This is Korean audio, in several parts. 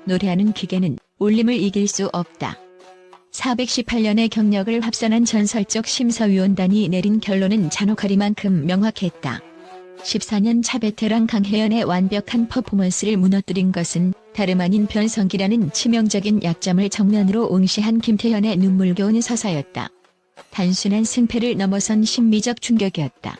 노래하는 기계는 울림을 이길 수 없다. 418년의 경력을 합산한 전설적 심사위원단이 내린 결론은 잔혹하리만큼 명확했다. 14년 차 베테랑 강혜연의 완벽한 퍼포먼스를 무너뜨린 것은 다름 아닌 변성기라는 치명적인 약점을 정면으로 응시한 김태현의 눈물겨운 서사였다. 단순한 승패를 넘어선 심미적 충격이었다.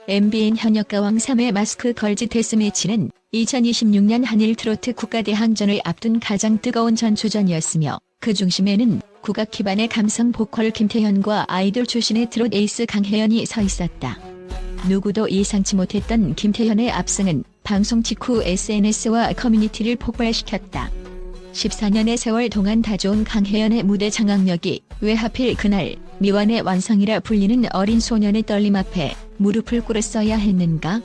MBN 현역가왕 3회 마스크 걸즈 데스매치는 2026년 한일 트로트 국가대항전을 앞둔 가장 뜨거운 전초전이었으며 그 중심에는 국악 기반의 감성 보컬 김태현과 아이돌 출신의 트롯 에이스 강혜연이 서 있었다. 누구도 예상치 못했던 김태현의 압승은 방송 직후 SNS와 커뮤니티를 폭발시켰다. 14년의 세월 동안 다져온 강혜연의 무대 장악력이 왜 하필 그날 미완의 완성이라 불리는 어린 소년의 떨림 앞에 무릎을 꿇었어야 했는가?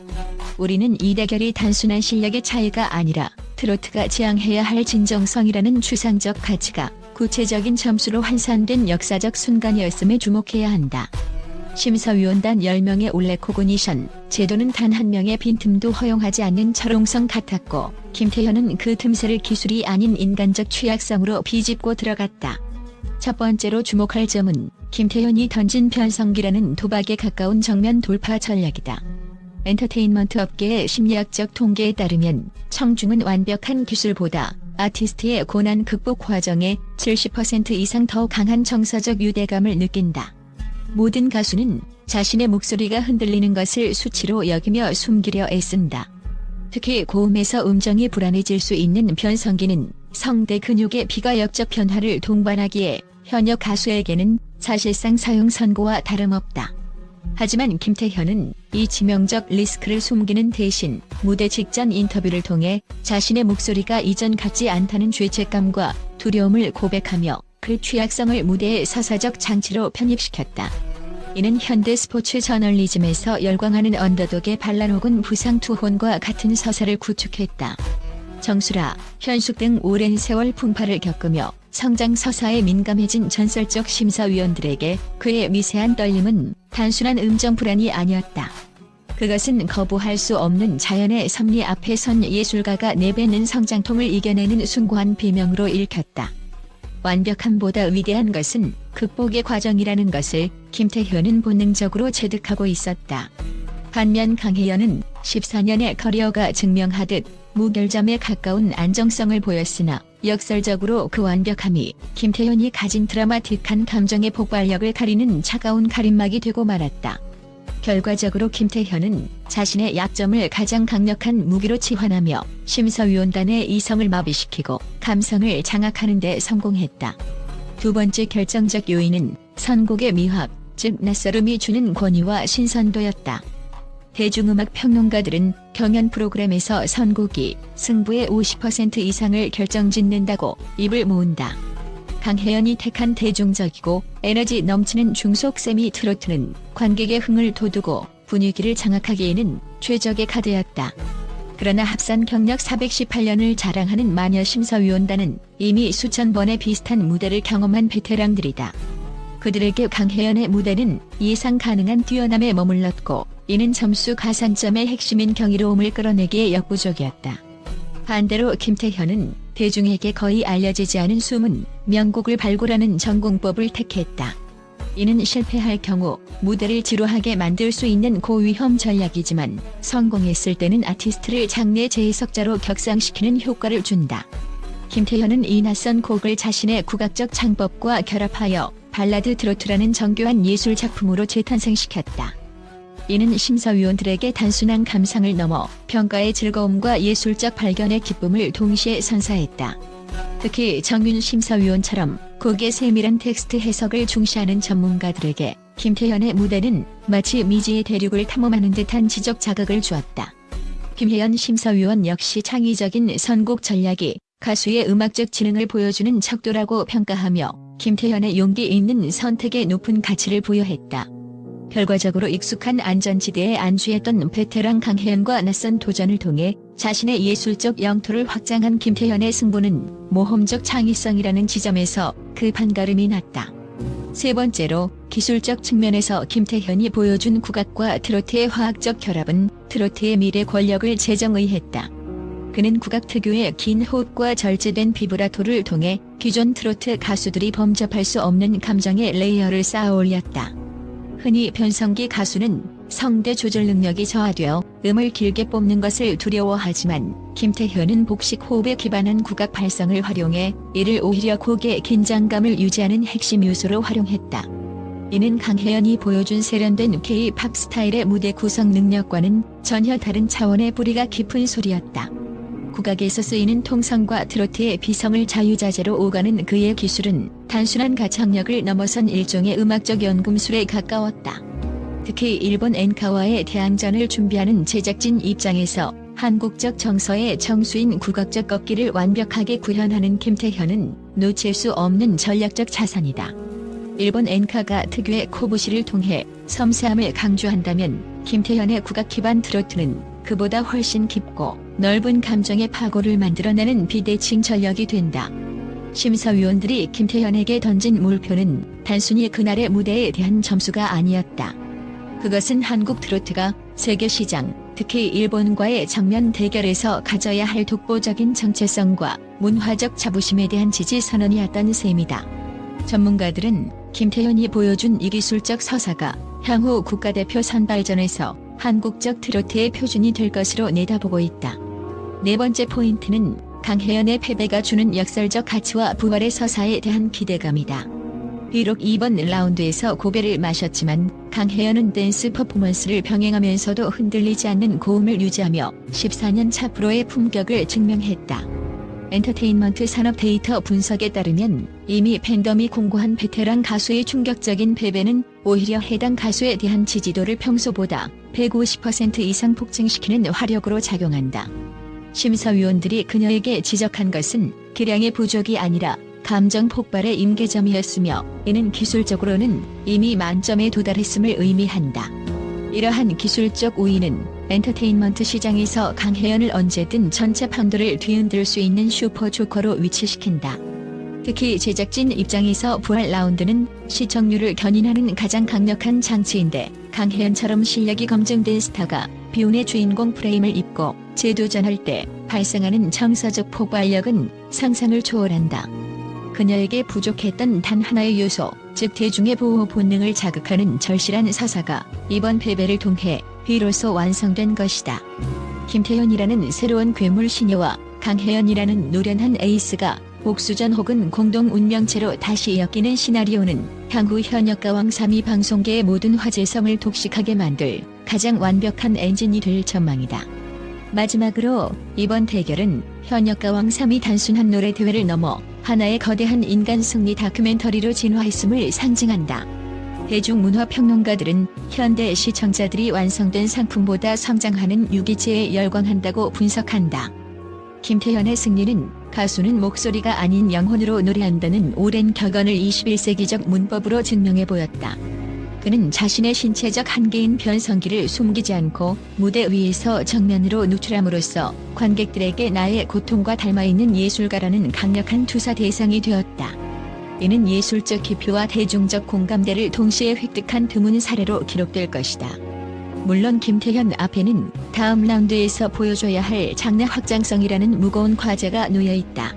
우리는 이 대결이 단순한 실력의 차이가 아니라 트로트가 지향해야 할 진정성이라는 추상적 가치가 구체적인 점수로 환산된 역사적 순간이었음에 주목해야 한다. 심사위원단 10명의 올레코그니션 제도는 단 한 명의 빈틈도 허용하지 않는 철옹성 같았고 김태현은 그 틈새를 기술이 아닌 인간적 취약성으로 비집고 들어갔다. 첫 번째로 주목할 점은 김태현이 던진 변성기라는 도박에 가까운 정면 돌파 전략이다. 엔터테인먼트 업계의 심리학적 통계에 따르면 청중은 완벽한 기술보다 아티스트의 고난 극복 과정에 70% 이상 더 강한 정서적 유대감을 느낀다. 모든 가수는 자신의 목소리가 흔들리는 것을 수치로 여기며 숨기려 애쓴다. 특히 고음에서 음정이 불안해질 수 있는 변성기는 성대 근육의 비가역적 변화를 동반하기에 현역 가수에게는 사실상 사용 선고와 다름없다. 하지만 김태현은 이 치명적 리스크를 숨기는 대신 무대 직전 인터뷰를 통해 자신의 목소리가 이전 같지 않다는 죄책감과 두려움을 고백하며 그 취약성을 무대의 서사적 장치로 편입시켰다. 이는 현대 스포츠 저널리즘에서 열광하는 언더독의 반란 혹은 부상 투혼과 같은 서사를 구축했다. 정수라, 현숙 등 오랜 세월 풍파를 겪으며 성장 서사에 민감해진 전설적 심사위원들에게 그의 미세한 떨림은 단순한 음정 불안이 아니었다. 그것은 거부할 수 없는 자연의 섭리 앞에 선 예술가가 내뱉는 성장통을 이겨내는 숭고한 비명으로 읽혔다. 완벽함보다 위대한 것은 극복의 과정이라는 것을 김태현은 본능적으로 체득하고 있었다. 반면 강혜연은 14년의 커리어가 증명하듯 무결점에 가까운 안정성을 보였으나 역설적으로 그 완벽함이 김태현이 가진 드라마틱한 감정의 폭발력을 가리는 차가운 가림막이 되고 말았다. 결과적으로 김태현은 자신의 약점을 가장 강력한 무기로 치환하며 심사위원단의 이성을 마비시키고 감성을 장악하는 데 성공했다. 두 번째 결정적 요인은 선곡의 미학, 즉 낯설음이 주는 권위와 신선도였다. 대중음악 평론가들은 경연 프로그램에서 선곡이 승부의 50% 이상을 결정짓는다고 입을 모은다. 강혜연이 택한 대중적이고 에너지 넘치는 중속 세미 트로트는 관객의 흥을 돋우고 분위기를 장악하기에는 최적의 카드였다. 그러나 합산 경력 418년을 자랑하는 마녀 심사위원단은 이미 수천 번의 비슷한 무대를 경험한 베테랑들이다. 그들에게 강혜연의 무대는 예상 가능한 뛰어남에 머물렀고 이는 점수 가산점의 핵심인 경이로움을 끌어내기에 역부족이었다. 반대로 김태현은 대중에게 거의 알려지지 않은 숨은 명곡을 발굴하는 전공법을 택했다. 이는 실패할 경우 무대를 지루하게 만들 수 있는 고위험 전략이지만 성공했을 때는 아티스트를 장래 재해석자로 격상시키는 효과를 준다. 김태현은 이 낯선 곡을 자신의 국악적 창법과 결합하여 발라드 트로트라는 정교한 예술 작품으로 재탄생시켰다. 이는 심사위원들에게 단순한 감상을 넘어 평가의 즐거움과 예술적 발견의 기쁨을 동시에 선사했다. 특히 정윤 심사위원처럼 곡의 세밀한 텍스트 해석을 중시하는 전문가들에게 김태현의 무대는 마치 미지의 대륙을 탐험하는 듯한 지적 자극을 주었다. 김혜연 심사위원 역시 창의적인 선곡 전략이 가수의 음악적 지능을 보여주는 척도라고 평가하며 김태현의 용기 있는 선택에 높은 가치를 부여했다. 결과적으로 익숙한 안전지대에 안주했던 베테랑 강혜연과 낯선 도전을 통해 자신의 예술적 영토를 확장한 김태현의 승부는 모험적 창의성이라는 지점에서 그 판가름이 났다. 세 번째로 기술적 측면에서 김태현이 보여준 국악과 트로트의 화학적 결합은 트로트의 미래 권력을 재정의했다. 그는 국악 특유의 긴 호흡과 절제된 비브라토를 통해 기존 트로트 가수들이 범접할 수 없는 감정의 레이어를 쌓아 올렸다. 흔히 변성기 가수는 성대 조절 능력이 저하되어 음을 길게 뽑는 것을 두려워하지만 김태현은 복식 호흡에 기반한 국악 발성을 활용해 이를 오히려 곡의 긴장감을 유지하는 핵심 요소로 활용했다. 이는 강혜연이 보여준 세련된 K-팝 스타일의 무대 구성 능력과는 전혀 다른 차원의 뿌리가 깊은 소리였다. 국악에서 쓰이는 통성과 트로트의 비성을 자유자재로 오가는 그의 기술은 단순한 가창력을 넘어선 일종의 음악적 연금술에 가까웠다. 특히 일본 엔카와의 대항전을 준비하는 제작진 입장에서 한국적 정서의 정수인 국악적 꺾기를 완벽하게 구현하는 김태현은 놓칠 수 없는 전략적 자산이다. 일본 엔카가 특유의 코부시를 통해 섬세함을 강조한다면 김태현의 국악 기반 트로트는 그보다 훨씬 깊고 넓은 감정의 파고를 만들어내는 비대칭 전력이 된다. 심사위원들이 김태현에게 던진 물표는 단순히 그날의 무대에 대한 점수가 아니었다. 그것은 한국 트로트가 세계 시장, 특히 일본과의 정면 대결에서 가져야 할 독보적인 정체성과 문화적 자부심에 대한 지지 선언이었던 셈이다. 전문가들은 김태현이 보여준 이 기술적 서사가 향후 국가대표 선발전에서 한국적 트로트의 표준이 될 것으로 내다보고 있다. 네 번째 포인트는 강혜연의 패배가 주는 역설적 가치와 부활의 서사에 대한 기대감이다. 비록 이번 라운드에서 고배를 마셨지만 강혜연은 댄스 퍼포먼스를 병행하면서도 흔들리지 않는 고음을 유지하며 14년 차 프로의 품격을 증명했다. 엔터테인먼트 산업 데이터 분석에 따르면 이미 팬덤이 공고한 베테랑 가수의 충격적인 패배는 오히려 해당 가수에 대한 지지도를 평소보다 150% 이상 폭증시키는 화력으로 작용한다. 심사위원들이 그녀에게 지적한 것은 기량의 부족이 아니라 감정 폭발의 임계점이었으며 이는 기술적으로는 이미 만점에 도달했음을 의미한다. 이러한 기술적 우위는 엔터테인먼트 시장에서 강혜연을 언제든 전체 판도를 뒤흔들 수 있는 슈퍼 조커로 위치시킨다. 특히 제작진 입장에서 부활 라운드는 시청률을 견인하는 가장 강력한 장치인데 강혜연처럼 실력이 검증된 스타가 비운의 주인공 프레임을 입고 재도전할 때 발생하는 정서적 폭발력은 상상을 초월한다. 그녀에게 부족했던 단 하나의 요소, 즉 대중의 보호 본능을 자극하는 절실한 서사가 이번 패배를 통해 비로소 완성된 것이다. 김태현이라는 새로운 괴물 시녀와 강혜연이라는 노련한 에이스가 복수전 혹은 공동 운명체로 다시 엮이는 시나리오는 향후 현역가왕 3위 방송계의 모든 화제성을 독식하게 만들 가장 완벽한 엔진이 될 전망이다. 마지막으로 이번 대결은 현역가왕 3위 단순한 노래 대회를 넘어 하나의 거대한 인간 승리 다큐멘터리로 진화했음을 상징한다. 대중문화평론가들은 현대 시청자들이 완성된 상품보다 성장하는 유기체에 열광한다고 분석한다. 김태현의 승리는 가수는 목소리가 아닌 영혼으로 노래한다는 오랜 격언을 21세기적 문법으로 증명해 보였다. 그는 자신의 신체적 한계인 변성기를 숨기지 않고 무대 위에서 정면으로 노출함으로써 관객들에게 나의 고통과 닮아있는 예술가라는 강력한 투사 대상이 되었다. 이는 예술적 깊이와 대중적 공감대를 동시에 획득한 드문 사례로 기록될 것이다. 물론 김태현 앞에는 다음 라운드에서 보여줘야 할 장르 확장성이라는 무거운 과제가 놓여있다.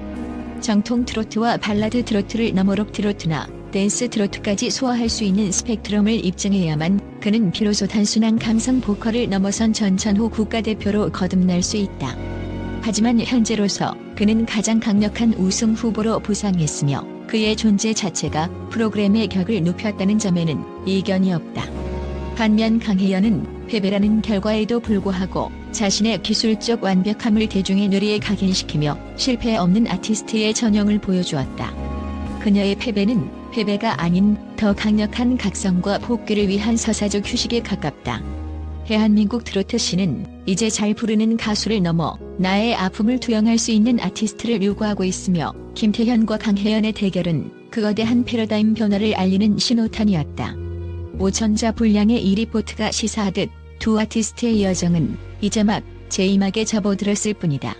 정통 트로트와 발라드 트로트를 넘어 록 트로트나 댄스 트로트까지 소화할 수 있는 스펙트럼을 입증해야만 그는 비로소 단순한 감성 보컬을 넘어선 전천후 국가대표로 거듭날 수 있다. 하지만 현재로서 그는 가장 강력한 우승 후보로 부상했으며 그의 존재 자체가 프로그램의 격을 높였다는 점에는 이견이 없다. 반면 강혜연은 패배라는 결과에도 불구하고 자신의 기술적 완벽함을 대중의 뇌리에 각인시키며 실패 없는 아티스트의 전형을 보여주었다. 그녀의 패배는 패배가 아닌 더 강력한 각성과 복귀를 위한 서사적 휴식에 가깝다. 대한민국 트로트 씬은 이제 잘 부르는 가수를 넘어 나의 아픔을 투영할 수 있는 아티스트를 요구하고 있으며 김태현과 강혜연의 대결은 그 거대한 패러다임 변화를 알리는 신호탄이었다. 오천자 분량의 이 리포트가 시사하듯 두 아티스트의 여정은 이제 막 제이막에 접어들었을 뿐이다.